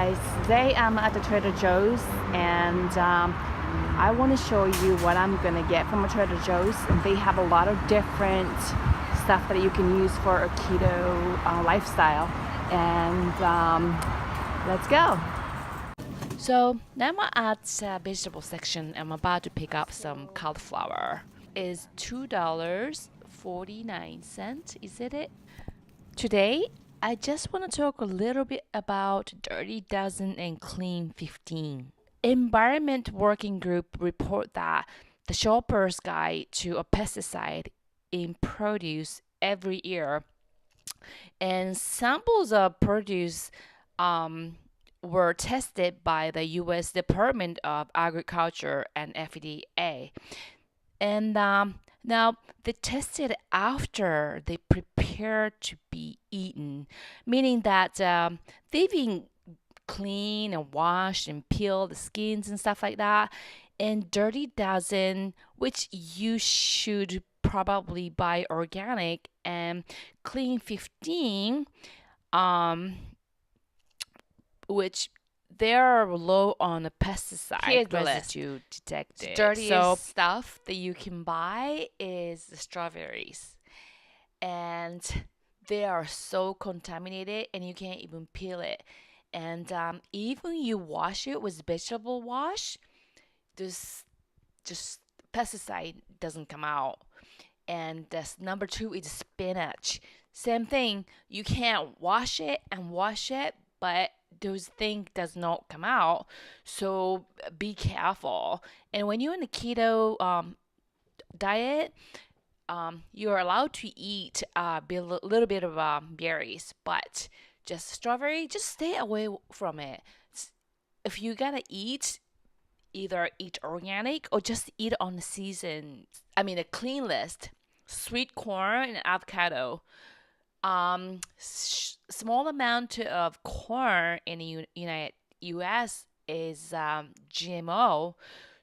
guys, today I'm at the Trader Joe's and I want to show you what I'm gonna get from a Trader Joe's. They have a lot of different stuff that you can use for a keto lifestyle, and let's go. So now I'm at the vegetable section. I'm about to pick up some cauliflower. It's $2.49, is it? Today I just want to talk a little bit about Dirty Dozen and Clean 15. Environment Working Group report that the shopper's guide to a pesticide in produce every year, and samples of produce were tested by the U.S. Department of Agriculture and FDA. And now they tested after they prepared to be eaten, meaning that they've been cleaned and washed and peeled the skins and stuff like that. And Dirty Dozen, which you should probably buy organic, and Clean 15, which they're low on the pesticide residue detected. Dirtiest Stuff that you can buy is the strawberries, and they are so contaminated, and you can't even peel it. And even you wash it with vegetable wash, this just pesticide doesn't come out. And that's number 2 is spinach. Same thing. You can't wash it, but those things does not come out. So be careful. And when you're in a keto diet, you're allowed to eat a little bit of berries, but just strawberry, just stay away from it. If you gotta eat, either eat organic or just eat on the season. I mean, a clean list: sweet corn and avocado. Small amount of corn in the U.S. is GMO,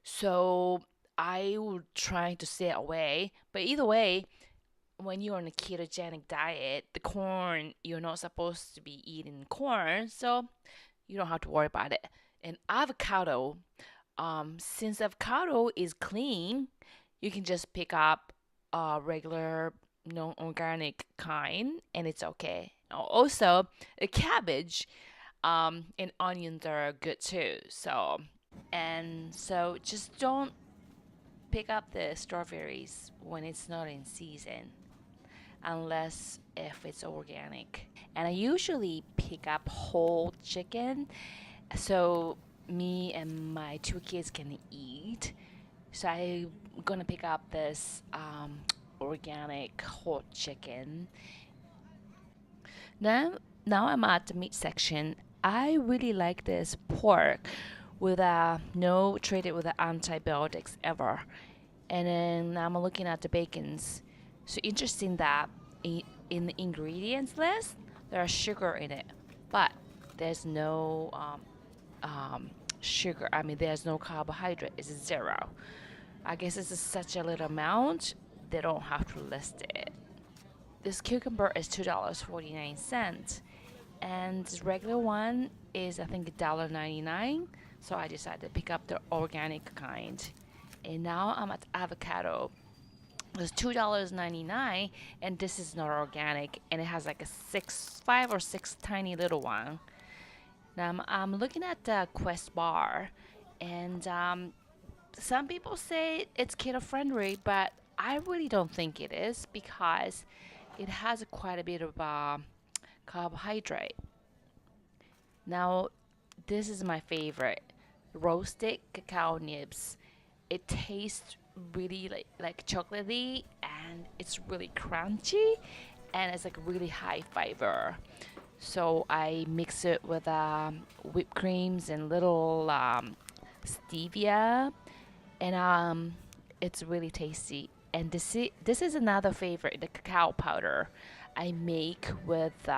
so I would try to stay away. But either way, when you're on a ketogenic diet, the corn, you're not supposed to be eating corn, so you don't have to worry about it. And avocado, since avocado is clean, you can just pick up a regular non-organic kind, and it's okay. Also, a cabbage and onions are good too. So just don't pick up the strawberries when it's not in season, unless if it's organic. And I usually pick up whole chicken, so me and my 2 kids can eat. So I'm gonna pick up this organic whole chicken. Now I'm at the meat section. I really like this pork with no treated with antibiotics ever. And then I'm looking at the bacons. So interesting that in the ingredients list there's sugar in it, but there's no sugar. I mean, there's no carbohydrate. It's 0. I guess it's such a little amount, they don't have to list it. This cucumber is $2.49, and this regular one is, I think, $1.99. So I decided to pick up the organic kind. And now I'm at avocado. It's $2.99, and this is not organic, and it has like a 5 or 6 tiny little one. Now I'm looking at the Quest bar, and some people say it's keto friendly, but I really don't think it is, because it has quite a bit of carbohydrate. Now, this is my favorite: roasted cacao nibs. It tastes really like chocolatey, and it's really crunchy, and it's like really high fiber. So I mix it with whipped creams and little stevia, and it's really tasty. And this is another favorite, the cacao powder. I make with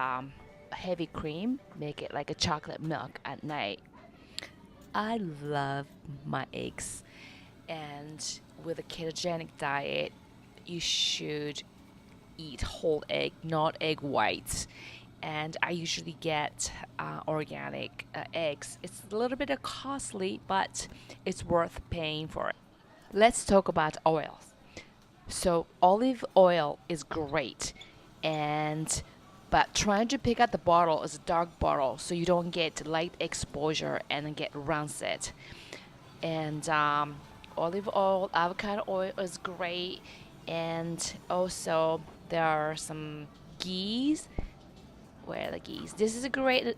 heavy cream, make it like a chocolate milk at night. I love my eggs, and with a ketogenic diet, you should eat whole egg, not egg whites. and I usually get organic eggs. It's a little bit costly, but it's worth paying for it. Let's talk about oils. So olive oil is great, and but trying to pick out the bottle is a dark bottle so you don't get light exposure and get rancid. And olive oil, avocado oil is great, and also there are some geese. Where are the geese? This is a great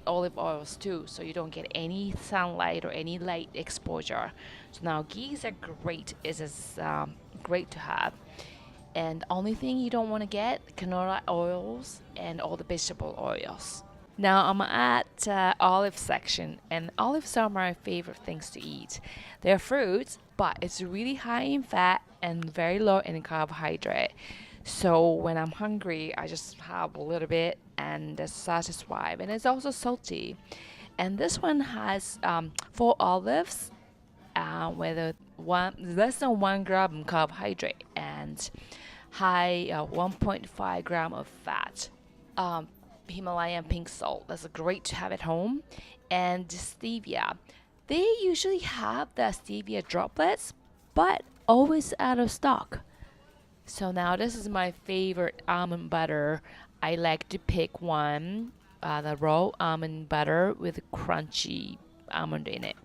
olive oils too, so you don't get any sunlight or any light exposure. So now geese are great. It is great to have. And only thing you don't want to get canola oils and all the vegetable oils. Now I'm at olive section, and olives are my favorite things to eat. They're fruits, but it's really high in fat and very low in carbohydrate. So when I'm hungry, I just have a little bit and it's satisfied. And it's also salty. And this one has 4 olives with less than 1 gram carbohydrate and high 1.5 gram of fat. Himalayan pink salt, that's great to have at home. And stevia, they usually have the stevia droplets, but always out of stock. So now this is my favorite almond butter. I like to pick one, the raw almond butter with crunchy almond in it.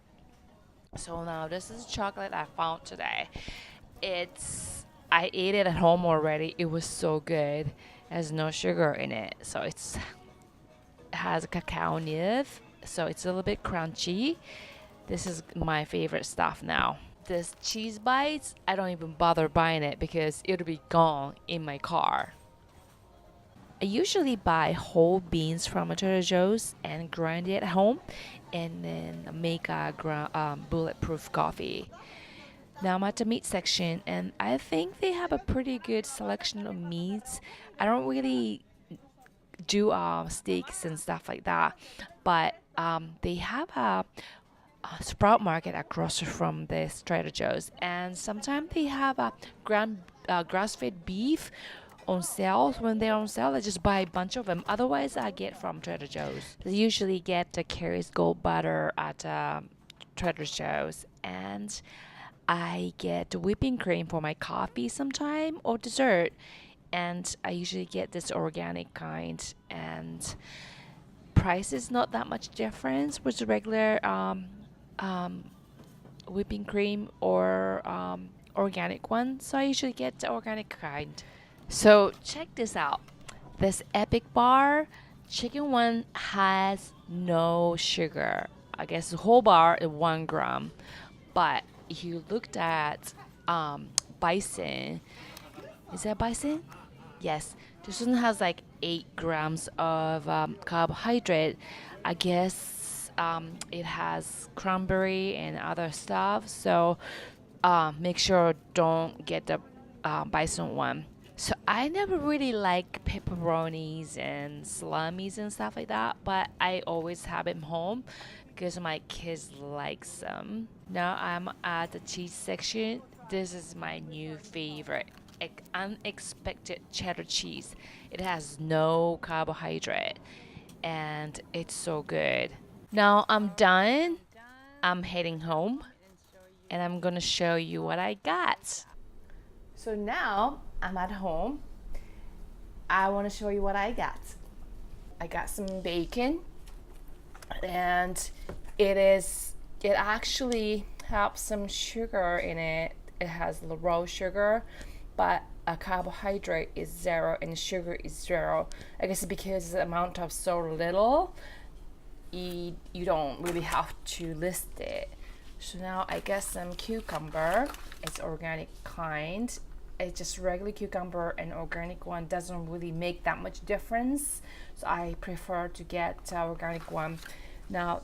So now this is chocolate I found today. I ate it at home already. It was so good. It has no sugar in it, so it has a cacao nib, so it's a little bit crunchy. This is my favorite stuff now. This cheese bites, I don't even bother buying it because it'll be gone in my car. I usually buy whole beans from Trader Joe's and grind it at home and then make a bulletproof coffee. Now I'm at the meat section, and I think they have a pretty good selection of meats. I don't really do steaks and stuff like that, but they have a sprout market across from this Trader Joe's, and sometimes they have a grass-fed beef on sale. When they're on sale, I just buy a bunch of them. Otherwise, I get from Trader Joe's. I usually get the Carrie's Gold Butter at Trader Joe's, and I get whipping cream for my coffee sometime or dessert. And I usually get this organic kind, and price is not that much difference with the regular whipping cream or organic one. So I usually get the organic kind. So check this out. This Epic Bar chicken one has no sugar. I guess the whole bar is 1 gram. But if you looked at bison, is that bison? Yes. This one has like 8 grams of carbohydrate. I guess it has cranberry and other stuff. So make sure don't get the bison one. So I never really like pepperonis and salamis and stuff like that, but I always have them home because my kids like them. Now I'm at the cheese section. This is my new favorite. Unexpected cheddar cheese. It has no carbohydrate and it's so good. Now I'm done. I'm heading home and I'm gonna show you what I got. So now I'm at home. I want to show you what I got. I got some bacon, and it actually has some sugar in it. It has the raw sugar, but a carbohydrate is 0 and sugar is 0. I guess because the amount of so little, you don't really have to list it. So now I got some cucumber. It's organic kind. It's just regular cucumber, and organic one doesn't really make that much difference. So I prefer to get organic one. Now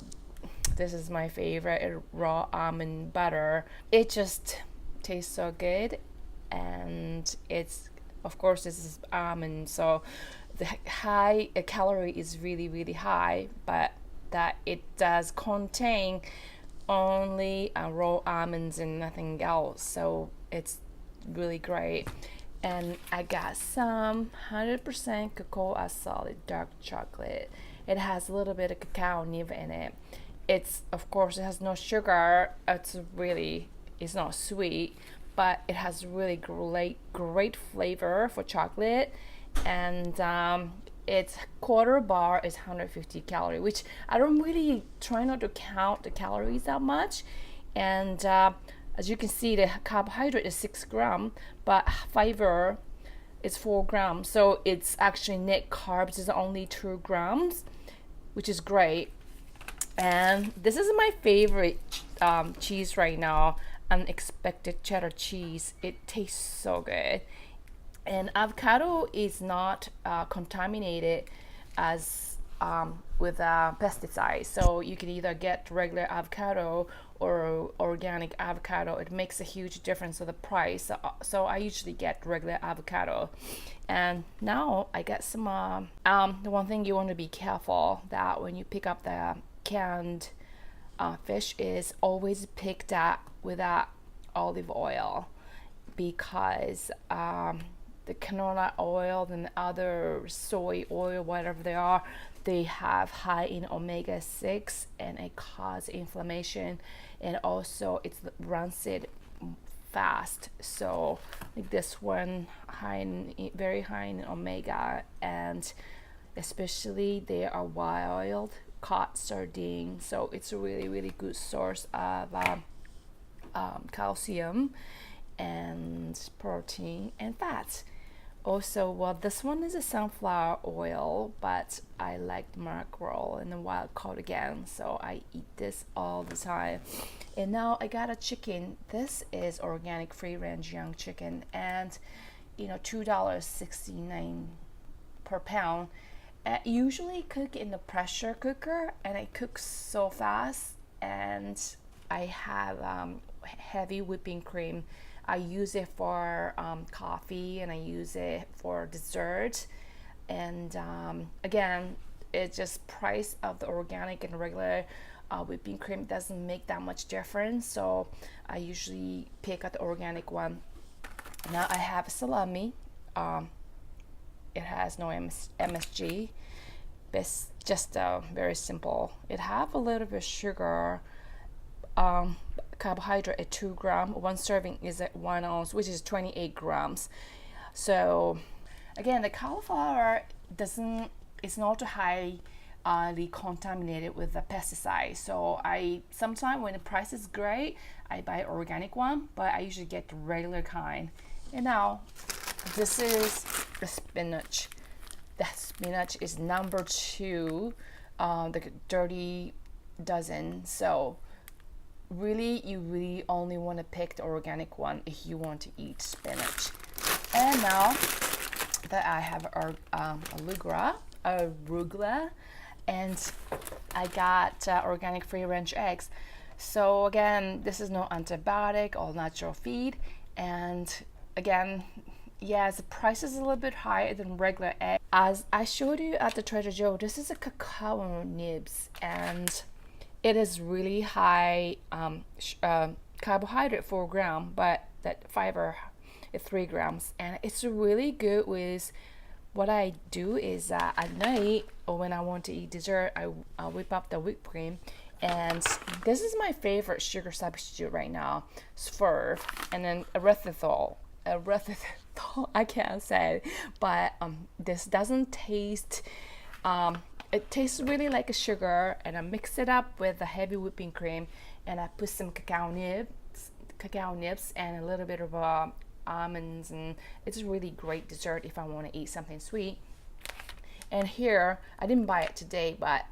this is my favorite, raw almond butter. It just tastes so good, and it's, of course, this is almond, so the high calorie is really high, but that it does contain only raw almonds and nothing else, so it's really great. And I got some 100% cocoa solid dark chocolate. It has a little bit of cacao nib in it. It's, of course, it has no sugar. It's not sweet, but it has really great flavor for chocolate. And its quarter bar is 150 calorie, which I don't really try not to count the calories that much. And as you can see, the carbohydrate is 6 grams, but fiber is 4 grams. So it's actually net carbs is only 2 grams, which is great. And this is my favorite cheese right now, unexpected cheddar cheese. It tastes so good. And avocado is not contaminated as with pesticides, so you can either get regular avocado or organic avocado. It makes a huge difference of the price, so I usually get regular avocado. And now I get some the one thing you want to be careful that when you pick up the canned fish is always pick that without olive oil, because the canola oil and other soy oil, whatever they have high in omega-6, and it causes inflammation, and also it's rancid fast. So like this one, very high in omega, and especially they are wild caught sardine, so it's a really good source of calcium and protein and fat. Also, well, this one is a sunflower oil, but I like the mackerel and the wild caught again, so I eat this all the time. And now I got a chicken. This is organic free range young chicken, and $2.69 per pound. I usually cook in the pressure cooker, and it cooks so fast. And I have heavy whipping cream. I use it for coffee, and I use it for dessert. And again, it's just price of the organic and regular whipping cream doesn't make that much difference. So I usually pick up the organic one. Now I have salami. It has no MSG. It's just very simple. It have a little bit of sugar. Carbohydrate at 2 grams. One serving is at 1 ounce, which is 28 grams. So again, the cauliflower it's not highly contaminated with the pesticide. So I sometimes when the price is great, I buy organic one, but I usually get the regular kind. And now this is the spinach. The spinach is number 2, the dirty dozen. So you really only want to pick the organic one if you want to eat spinach. And now that I have arugula, and I got organic free range eggs. So again, this is no antibiotic, all natural feed. And again, yes, the price is a little bit higher than regular egg. As I showed you at the Trader Joe, this is a cacao nibs, and it is really high carbohydrate 4 grams, but that fiber is 3 grams, and it's really good with. What I do is at night or when I want to eat dessert, I whip up the whipped cream, and this is my favorite sugar substitute right now. Swerve, and then erythritol. I can't say it, but this doesn't taste. It tastes really like a sugar, and I mix it up with the heavy whipping cream, and I put some cacao nibs, and a little bit of almonds, and it's a really great dessert if I want to eat something sweet. And here, I didn't buy it today, but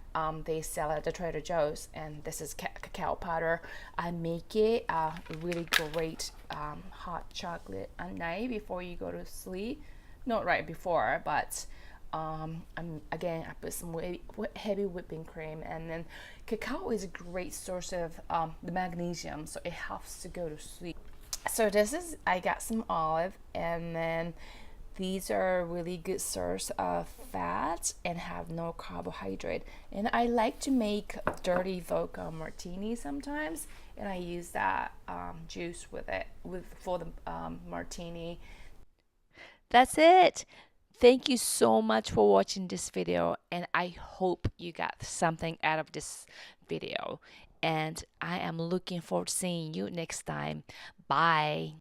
they sell it at the Trader Joe's, and this is cacao powder. I make it a really great hot chocolate at night before you go to sleep. Not right before, but again, I put some heavy whipping cream, and then cacao is a great source of the magnesium, so it helps to go to sleep. So I got some olive, and then these are a really good source of fat and have no carbohydrate. And I like to make dirty vodka martini sometimes, and I use that juice for the martini. That's it. Thank you so much for watching this video, and I hope you got something out of this video. And I am looking forward to seeing you next time. Bye.